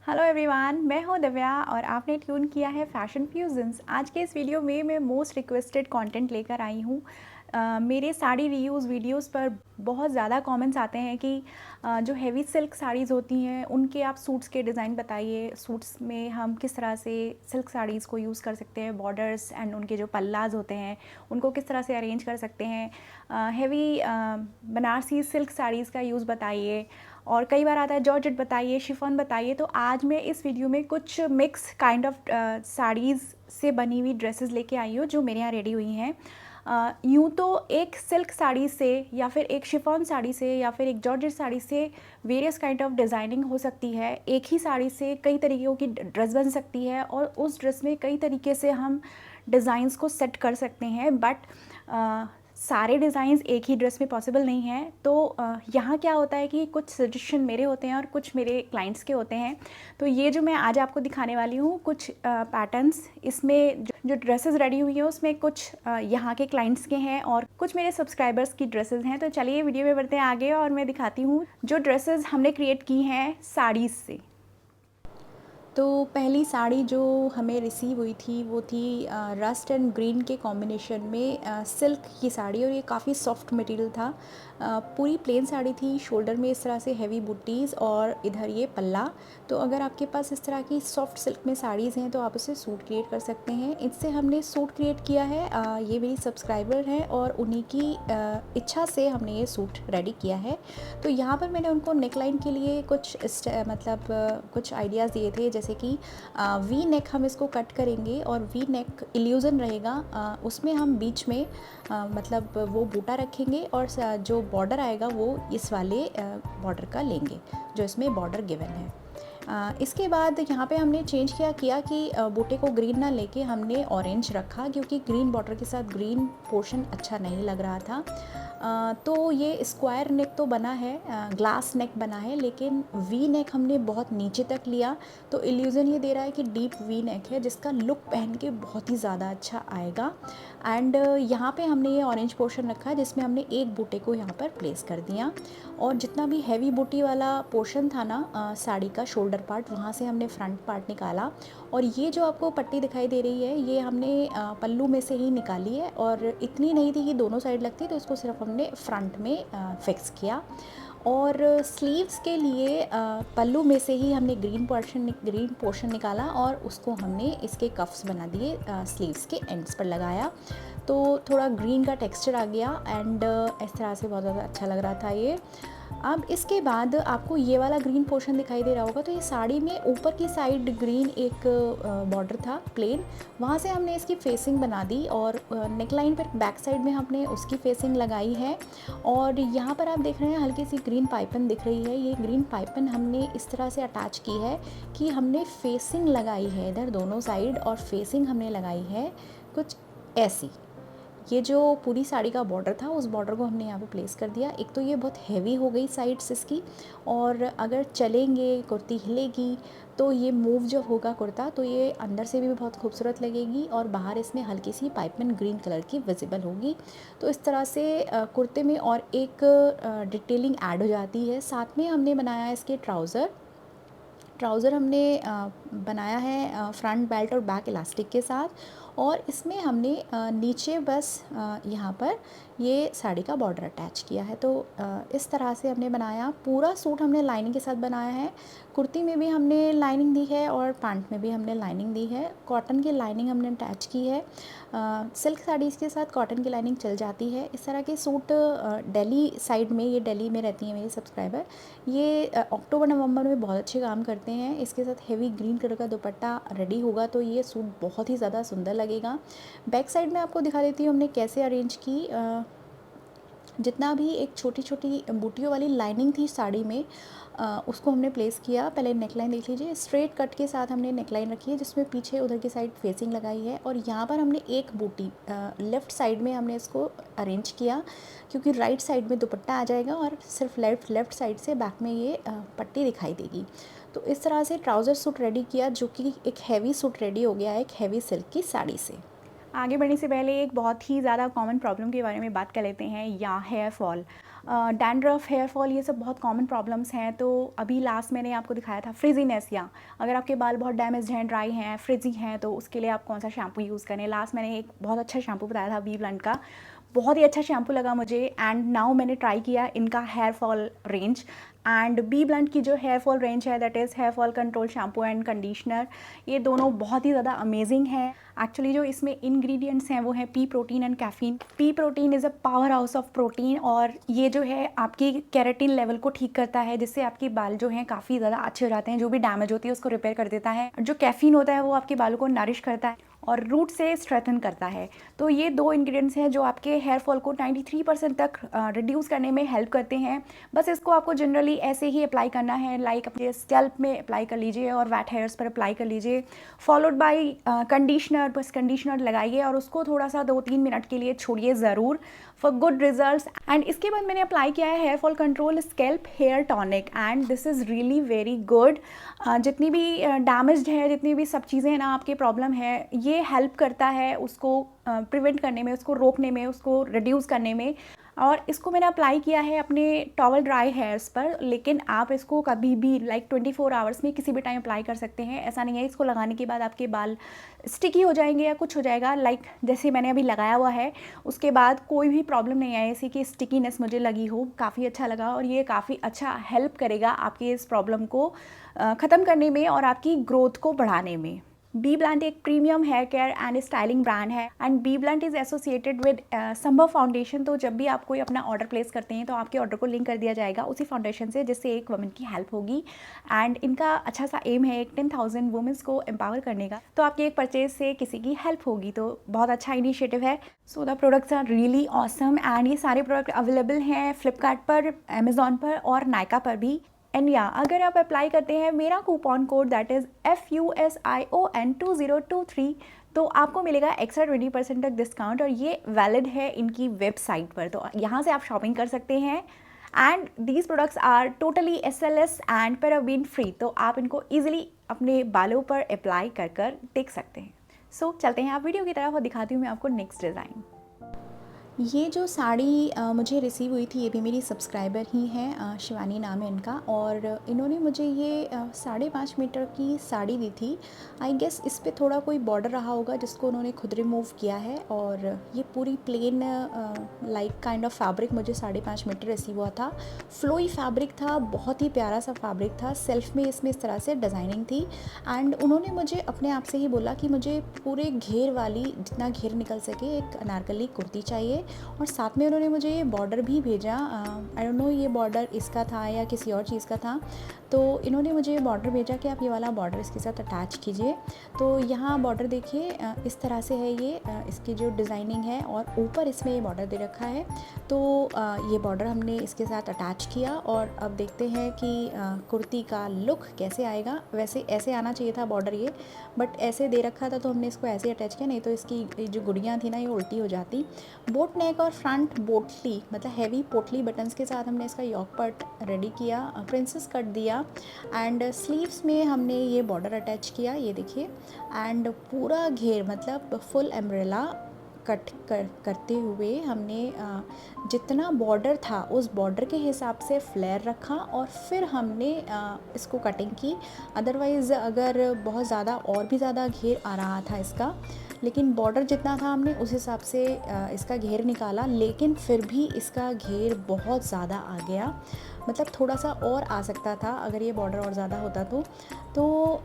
Hello everyone, मैं हूं दिव्या और आपने ट्यून किया है फैशन फ्यूजन्स। आज के इस वीडियो में मैं मोस्ट रिक्वेस्टेड कंटेंट लेकर आई हूं। मेरे साड़ी रीयूज़ वीडियोस पर बहुत ज़्यादा कमेंट्स आते हैं कि जो हेवी सिल्क साड़ीज़ होती हैं उनके आप सूट्स के डिज़ाइन बताइए। सूट्स में हम किस तरह से सिल्क साड़ीज़ को यूज़ कर सकते हैं, बॉर्डर्स एंड उनके जो पल्लाज होते हैं उनको किस तरह से अरेंज कर सकते हैं। हेवी बनारसी सिल्क साड़ीज़ का यूज़ बताइए। और कई बार आता है जॉर्जेट बताइए, शिफॉन बताइए। तो आज मैं इस वीडियो में कुछ मिक्स काइंड ऑफ साड़ीज़ से बनी हुई ड्रेसेस लेके आई हूँ जो मेरे यहाँ रेडी हुई हैं। यूँ तो एक सिल्क साड़ी से या फिर एक शिफॉन साड़ी से या फिर एक जॉर्जेट साड़ी से वेरियस काइंड ऑफ डिज़ाइनिंग हो सकती है। एक ही साड़ी से कई तरीक़ों की ड्रेस बन सकती है और उस ड्रेस में कई तरीके से हम डिज़ाइंस को सेट कर सकते हैं। बट सारे डिज़ाइंस एक ही ड्रेस में पॉसिबल नहीं है। तो यहाँ क्या होता है कि कुछ सजेशन मेरे होते हैं और कुछ मेरे क्लाइंट्स के होते हैं। तो ये जो मैं आज आपको दिखाने वाली हूँ कुछ पैटर्न्स, इसमें जो ड्रेसेस रेडी हुई हैं उसमें कुछ यहाँ के क्लाइंट्स के हैं और कुछ मेरे सब्सक्राइबर्स की ड्रेसेस हैं। तो चलिए वीडियो में बढ़ते हैं आगे और मैं दिखाती हूँ जो ड्रेसेस हमने क्रिएट की हैं साड़ीज़ से। तो पहली साड़ी जो हमें रिसीव हुई थी वो थी रस्ट एंड ग्रीन के कॉम्बिनेशन में सिल्क की साड़ी, और ये काफ़ी सॉफ्ट मटेरियल था। पूरी प्लेन साड़ी थी, शोल्डर में इस तरह से हेवी बुट्टीज़ और इधर ये पल्ला। तो अगर आपके पास इस तरह की सॉफ्ट सिल्क में साड़ीज़ हैं तो आप उससे सूट क्रिएट कर सकते हैं। इससे हमने सूट क्रिएट किया है। ये मेरी सब्सक्राइबर हैं और उन्हीं की इच्छा से हमने ये सूट रेडी किया है। तो यहाँ पर मैंने उनको नेकलाइन के लिए कुछ कुछ आइडियाज़ दिए थे, जैसे कि वी नेक हम इसको कट करेंगे और वी नेक इल्यूज़न रहेगा। उसमें हम बीच में मतलब वो बूटा रखेंगे और जो बॉर्डर आएगा वो इस वाले बॉर्डर का लेंगे जो इसमें बॉर्डर गिवन है। इसके बाद यहाँ पे हमने चेंज किया कि बूटे को ग्रीन ना लेके हमने ऑरेंज रखा, क्योंकि ग्रीन बॉर्डर के साथ ग्रीन पोर्शन अच्छा नहीं लग रहा था। तो ये स्क्वायर नेक तो बना है, ग्लास नेक बना है, लेकिन वी नेक हमने बहुत नीचे तक लिया तो इल्यूज़न ये दे रहा है कि डीप वी नेक है, जिसका लुक पहन के बहुत ही ज़्यादा अच्छा आएगा। एंड यहाँ पे हमने ये ऑरेंज पोर्शन रखा है जिसमें हमने एक बूटे को यहाँ पर प्लेस कर दिया, और जितना भी हैवी बूटी वाला पोर्शन था ना साड़ी का शोल्डर पार्ट, वहाँ से हमने फ्रंट पार्ट निकाला। और ये जो आपको पट्टी दिखाई दे रही है ये हमने पल्लू में से ही निकाली है, और इतनी नहीं थी कि दोनों साइड लगती, तो इसको सिर्फ हमने फ्रंट में फिक्स किया। और स्लीव्स के लिए पल्लू में से ही हमने ग्रीन पोर्शन निकाला और उसको हमने इसके कफ्स बना दिए, स्लीव्स के एंड्स पर लगाया। तो थोड़ा ग्रीन का टेक्सचर आ गया एंड इस तरह से बहुत ज़्यादा अच्छा लग रहा था ये। अब इसके बाद आपको ये वाला ग्रीन पोर्शन दिखाई दे रहा होगा, तो ये साड़ी में ऊपर की साइड ग्रीन एक बॉर्डर था प्लेन, वहाँ से हमने इसकी फेसिंग बना दी और नेकलाइन पर बैक साइड में हमने उसकी फेसिंग लगाई है। और यहाँ पर आप देख रहे हैं हल्की सी ग्रीन पाइपन दिख रही है। ये ग्रीन पाइपन हमने इस तरह से अटैच की है कि हमने फेसिंग लगाई है इधर दोनों साइड, और फेसिंग हमने लगाई है कुछ ऐसी। ये जो पूरी साड़ी का बॉर्डर था उस बॉर्डर को हमने यहाँ पे प्लेस कर दिया। एक तो ये बहुत हैवी हो गई साइड्स इसकी, और अगर चलेंगे कुर्ती हिलेगी तो ये मूव जो होगा कुर्ता तो ये अंदर से भी बहुत खूबसूरत लगेगी और बाहर इसमें हल्की सी पाइपन ग्रीन कलर की विजिबल होगी। तो इस तरह से कुर्ते में और एक डिटेलिंग ऐड हो जाती है। साथ में हमने बनाया है इसके ट्राउज़र हमने बनाया है फ्रंट बेल्ट और बैक इलास्टिक के साथ, और इसमें हमने नीचे बस यहाँ पर ये साड़ी का बॉर्डर अटैच किया है। तो इस तरह से हमने बनाया। पूरा सूट हमने लाइनिंग के साथ बनाया है। कुर्ती में भी हमने लाइनिंग दी है और पैंट में भी हमने लाइनिंग दी है। कॉटन की लाइनिंग हमने अटैच की है। सिल्क साड़ीज़ के साथ कॉटन की लाइनिंग चल जाती है। इस तरह के सूट दिल्ली साइड में, ये दिल्ली में रहती हैं मेरी सब्सक्राइबर, ये अक्टूबर नवंबर में बहुत अच्छे काम करते हैं। इसके साथ हेवी ग्रीन कलर का दुपट्टा रेडी होगा तो ये सूट बहुत ही ज़्यादा सुंदर लगेगा। बैक साइड में आपको दिखा देती हूँ हमने कैसे अरेंज की। जितना भी एक छोटी छोटी बूटियों वाली लाइनिंग थी साड़ी में उसको हमने प्लेस किया। पहले नेकलाइन देख लीजिए, स्ट्रेट कट के साथ हमने नेकलाइन रखी है जिसमें पीछे उधर की साइड फेसिंग लगाई है, और यहाँ पर हमने एक बूटी लेफ़्ट साइड में हमने इसको अरेंज किया, क्योंकि राइट साइड में दुपट्टा आ जाएगा और सिर्फ लेफ़्ट साइड से बैक में ये पट्टी दिखाई देगी। तो इस तरह से ट्राउज़र सूट रेडी किया, जो कि एक हैवी सूट रेडी हो गया है एक हैवी सिल्क की साड़ी से। आगे बढ़ने से पहले एक बहुत ही ज़्यादा कॉमन प्रॉब्लम के बारे में बात कर लेते हैं, या hair fall. Dandruff, hair fall, ये सब बहुत कॉमन प्रॉब्लम्स हैं। तो अभी लास्ट मैंने आपको दिखाया था फ्रिजीनेस, या अगर आपके बाल बहुत डैमेज हैं, ड्राई हैं, फ्रिजी हैं, तो उसके लिए आप कौन सा शैम्पू यूज़ करें। लास्ट मैंने एक बहुत अच्छा शैम्पू बताया था बी ब्लंट का, बहुत ही अच्छा शैम्पू लगा मुझे। एंड नाउ मैंने ट्राई किया इनका hair fall range, and B blunt की जो हेयर फॉल रेंज है, that is hair fall control shampoo and conditioner, ये दोनों बहुत ही ज़्यादा अमेजिंग है। एक्चुअली जो इसमें इंग्रेडिएंट्स हैं वो है P protein and caffeine. P protein is a power house of protein, और ये जो है आपकी केराटिन लेवल को ठीक करता है, जिससे आपके बाल जो हैं काफ़ी ज़्यादा अच्छे हो जाते हैं, जो भी डैमेज होती है उसको रिपेयर कर देता है। जो कैफीन होता है वो आपके बालों को नरिश करता है और रूट से स्ट्रेथन करता है। तो ये दो इंग्रेडिएंट्स हैं जो आपके हेयर फॉल को 93% तक रिड्यूस करने में हेल्प करते हैं। बस इसको आपको जनरली ऐसे ही अप्लाई करना है, लाइक अपने स्कैल्प में अप्लाई कर लीजिए और वेट हेयर्स पर अप्लाई कर लीजिए, फॉलोड बाय कंडीशनर। बस कंडीशनर लगाइए और उसको थोड़ा सा 2-3 मिनट के लिए छोड़िए ज़रूर फॉर गुड रिजल्ट्स। एंड इसके बाद मैंने अप्लाई किया है hair fall control scalp hair tonic, and this is really very good. जितनी भी डैमेज्ड है, जितनी भी सब चीज़ें ना आपके प्रॉब्लम है, ये हेल्प करता है उसको प्रिवेंट करने में, उसको रोकने में, उसको रिड्यूस करने में। और इसको मैंने अप्लाई किया है अपने टॉवल ड्राई हेयर्स पर, लेकिन आप इसको कभी भी लाइक 24 आवर्स में किसी भी टाइम अप्लाई कर सकते हैं। ऐसा नहीं है इसको लगाने के बाद आपके बाल स्टिकी हो जाएंगे या कुछ हो जाएगा, लाइक जैसे मैंने अभी लगाया हुआ है उसके बाद कोई भी प्रॉब्लम नहीं आई ऐसी कि स्टिकीनेस मुझे लगी हो। काफ़ी अच्छा लगा और ये काफ़ी अच्छा हेल्प करेगा आपकी इस प्रॉब्लम को ख़त्म करने में और आपकी ग्रोथ को बढ़ाने में। बी ब्लंट एक premium hair care and styling brand है, and B blunt is associated with Sambhav foundation. तो जब भी आप कोई अपना ऑर्डर प्लेस करते हैं तो आपके ऑर्डर को लिंक कर दिया जाएगा उसी फाउंडेशन से, जिससे एक वुमेन की हेल्प होगी। एंड इनका अच्छा सा एम है एक 10,000 वुमेन्स को एम्पावर करने का, तो आपके एक परचेज से किसी की हेल्प होगी, तो बहुत अच्छा इनिशिएटिव है। So the products are really awesome, and ये सारे प्रोडक्ट अवेलेबल हैं फ्लिपकार्ट पर, अमेजोन पर और नायका पर भी। एंड या अगर आप अप्लाई करते हैं मेरा coupon code that is FUSION2023, तो आपको मिलेगा एक्स्ट्रा 20% तक डिस्काउंट, और ये वैलिड है इनकी वेबसाइट पर, तो यहाँ से आप शॉपिंग कर सकते हैं। And these products are totally SLS and paraben free, तो आप इनको ईजिली अपने बालों पर अप्लाई कर कर देख सकते हैं। सो चलते हैं आप वीडियो की तरफ और दिखाती हूँ मैं आपको नेक्स्ट डिज़ाइन। ये जो साड़ी मुझे रिसीव हुई थी, ये भी मेरी सब्सक्राइबर ही हैं, शिवानी नाम है इनका, और इन्होंने मुझे ये 5.5 मीटर की साड़ी दी थी। आई गेस इस पे थोड़ा कोई बॉर्डर रहा होगा जिसको उन्होंने खुद रिमूव किया है, और ये पूरी plain like kind of fabric मुझे 5.5 मीटर रिसीव हुआ था। फ्लोई फैब्रिक था, बहुत ही प्यारा सा फैब्रिक था, सेल्फ में इसमें इस तरह से डिज़ाइनिंग थी। एंड उन्होंने मुझे अपने आप से ही बोला कि मुझे पूरे घेर वाली, जितना घेर निकल सके, एक अनारकली कुर्ती चाहिए, और साथ में उन्होंने मुझे ये बॉर्डर भी भेजा। आई डोंट नो ये बॉर्डर इसका था या किसी और चीज़ का था, तो इन्होंने मुझे बॉर्डर भेजा कि आप ये वाला बॉर्डर इसके साथ अटैच कीजिए। तो यहाँ बॉर्डर देखिए इस तरह से है ये, इसकी जो डिज़ाइनिंग है, और ऊपर इसमें ये बॉर्डर दे रखा है। तो ये बॉर्डर हमने इसके साथ अटैच किया, और अब देखते हैं कि कुर्ती का लुक कैसे आएगा। वैसे ऐसे आना चाहिए था बॉर्डर ये, बट ऐसे दे रखा था तो हमने इसको ऐसे अटैच किया, नहीं तो इसकी जो गुड़ियाँ थी ना ये उल्टी हो जाती। बोट नेक और फ्रंट बोटली, मतलब हैवी पोटली बटन्स के साथ हमने इसका यॉक पार्ट रेडी किया, प्रिंसेस कट दिया, एंड स्लीव्स में हमने ये बॉर्डर अटैच किया, ये देखिए। एंड पूरा घेर, मतलब फुल एम्ब्रेला कट करते हुए हमने जितना बॉर्डर था उस बॉर्डर के हिसाब से फ्लेयर रखा, और फिर हमने इसको कटिंग की। अदरवाइज़ अगर बहुत ज़्यादा और भी ज़्यादा घेर आ रहा था इसका, लेकिन बॉर्डर जितना था हमने उस हिसाब से इसका घेर निकाला, लेकिन फिर भी इसका घेर बहुत ज़्यादा आ गया। मतलब थोड़ा सा और आ सकता था अगर ये बॉर्डर और ज़्यादा होता तो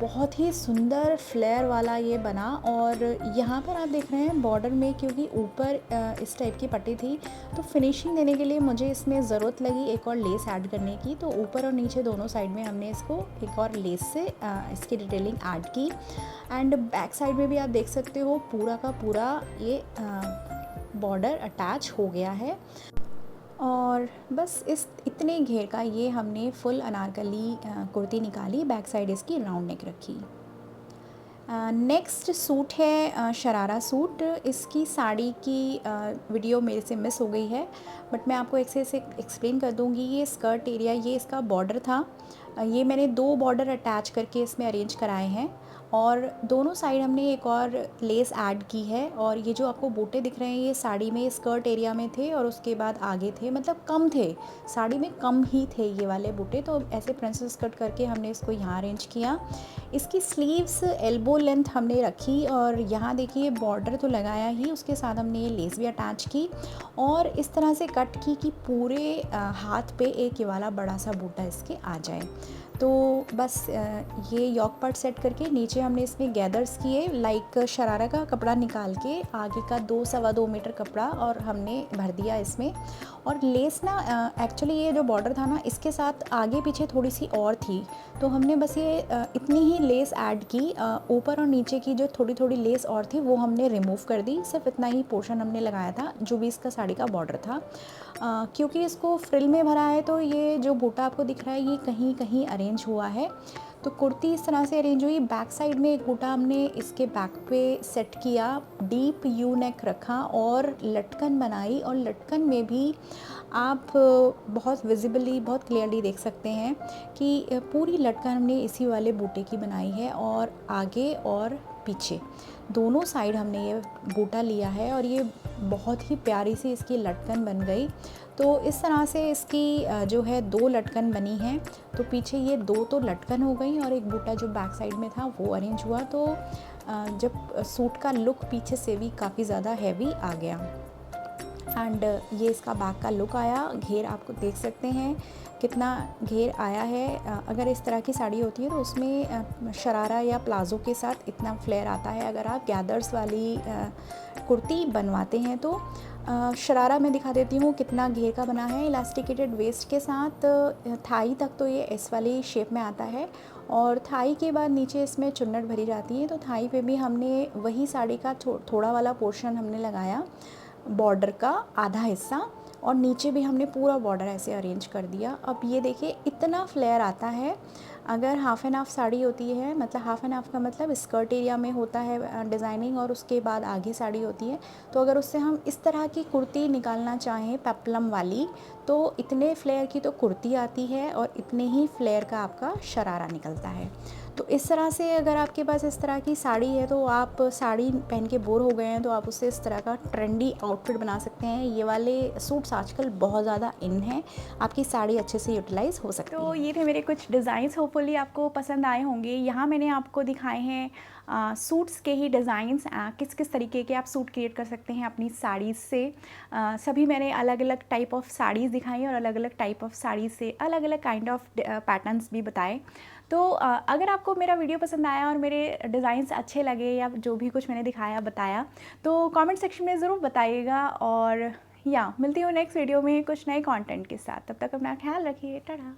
बहुत ही सुंदर फ्लेयर वाला ये बना। और यहाँ पर आप देख रहे हैं बॉर्डर में, क्योंकि ऊपर इस टाइप की पट्टी थी, तो फिनिशिंग देने के लिए मुझे इसमें ज़रूरत लगी एक और लेस ऐड करने की। तो ऊपर और नीचे दोनों साइड में हमने इसको एक और लेस से इसकी डिटेलिंग ऐड की। एंड बैक साइड में भी आप देख सकते हो पूरा का पूरा ये बॉर्डर अटैच हो गया है। और बस इस इतने घेर का ये हमने फुल अनारकली कुर्ती निकाली, बैक साइड इसकी राउंड नेक रखी। नेक्स्ट सूट है शरारा सूट। इसकी साड़ी की वीडियो मेरे से मिस हो गई है, बट मैं आपको एक से एक्सप्लेन कर दूंगी। ये स्कर्ट एरिया, ये इसका बॉर्डर था, ये मैंने 2 बॉर्डर अटैच करके इसमें अरेंज कराए हैं। और दोनों साइड हमने एक और लेस ऐड की है। और ये जो आपको बूटे दिख रहे हैं ये साड़ी में स्कर्ट एरिया में थे और उसके बाद आगे थे, मतलब कम थे, साड़ी में कम ही थे ये वाले बूटे। तो ऐसे प्रिंसेस कट करके हमने इसको यहाँ अरेंज किया। इसकी स्लीव्स एल्बो लेंथ हमने रखी और यहाँ देखिए बॉर्डर तो लगाया ही, उसके साथ हमने ये लेस भी अटैच की और इस तरह से कट की कि पूरे हाथ पे एक ये वाला बड़ा सा बूटा इसके आ जाए। तो बस ये यॉक पार्ट सेट करके नीचे हमने इसमें गैदर्स किए, लाइक शरारा का कपड़ा निकाल के आगे का 2 सवा 2 मीटर कपड़ा और हमने भर दिया इसमें। और लेस ना एक्चुअली ये जो बॉर्डर था ना इसके साथ आगे पीछे थोड़ी सी और थी, तो हमने बस ये इतनी ही लेस ऐड की। ऊपर और नीचे की जो थोड़ी थोड़ी लेस और थी वो हमने रिमूव कर दी, सिर्फ इतना ही पोर्शन हमने लगाया था जो भी इसका साड़ी का बॉर्डर था। क्योंकि इसको फ्रिल में भरा है तो ये जो बूटा आपको दिख रहा है ये कहीं कहीं अरेंज हुआ है। तो कुर्ती इस तरह से अरेंज हुई। बैक साइड में एक बूटा हमने इसके बैक पे सेट किया, डीप यू नेक रखा और लटकन बनाई। और लटकन में भी आप बहुत विजिबली बहुत क्लियरली देख सकते हैं कि पूरी लटकन हमने इसी वाले बूटे की बनाई है और आगे और पीछे दोनों साइड हमने ये बूटा लिया है और ये बहुत ही प्यारी सी इसकी लटकन बन गई। तो इस तरह से इसकी जो है 2 लटकन बनी हैं। तो पीछे ये 2 तो लटकन हो गई और एक बूटा जो बैक साइड में था वो अरेंज हुआ। तो जब सूट का लुक पीछे से भी काफ़ी ज़्यादा हैवी आ गया। एंड ये इसका बैक का लुक आया। घेर आपको देख सकते हैं कितना घेर आया है। अगर इस तरह की साड़ी होती है तो उसमें शरारा या प्लाज़ो के साथ इतना फ्लेयर आता है। अगर आप गैदर्स वाली कुर्ती बनवाते हैं तो शरारा मैं दिखा देती हूँ कितना घेर का बना है। इलास्टिकेटेड वेस्ट के साथ थाई तक तो ये इस वाली शेप में आता है और थाई के बाद नीचे इसमें चुन्नट भरी जाती है। तो थाई पे भी हमने वही साड़ी का थोड़ा वाला पोर्शन हमने लगाया, बॉर्डर का आधा हिस्सा, और नीचे भी हमने पूरा बॉर्डर ऐसे अरेंज कर दिया। अब ये देखिए इतना फ्लेयर आता है। अगर हाफ़ एंड हाफ़ साड़ी होती है, मतलब हाफ़ एंड हाफ़ का मतलब स्कर्ट एरिया में होता है डिज़ाइनिंग और उसके बाद आगे साड़ी होती है, तो अगर उससे हम इस तरह की कुर्ती निकालना चाहें पेप्लम वाली तो इतने फ्लेयर की तो कुर्ती आती है और इतने ही फ्लेयर का आपका शरारा निकलता है। तो इस तरह से अगर आपके पास इस तरह की साड़ी है तो आप साड़ी पहन के बोर हो गए हैं तो आप उससे इस तरह का ट्रेंडी आउटफिट बना सकते हैं। ये वाले सूट्स आजकल बहुत ज़्यादा इन हैं, आपकी साड़ी अच्छे से यूटिलाइज़ हो सकती है। तो ये थे मेरे कुछ डिज़ाइंस, होपफुली आपको पसंद आए होंगे। यहाँ मैंने आपको दिखाए हैं सूट्स के ही डिज़ाइंस, किस किस तरीके के आप सूट क्रिएट कर सकते हैं अपनी साड़ीज़ से। सभी मैंने अलग अलग टाइप ऑफ साड़ीज़ दिखाई और अलग अलग टाइप ऑफ साड़ीज़ से अलग अलग काइंड ऑफ पैटर्न्स भी बताए। तो अगर आपको मेरा वीडियो पसंद आया और मेरे डिज़ाइंस अच्छे लगे या जो भी कुछ मैंने दिखाया बताया तो कमेंट सेक्शन में ज़रूर बताइएगा। और या मिलती हूँ नेक्स्ट वीडियो में कुछ नए कंटेंट के साथ। तब तक अपना ख्याल रखिए। टाटा।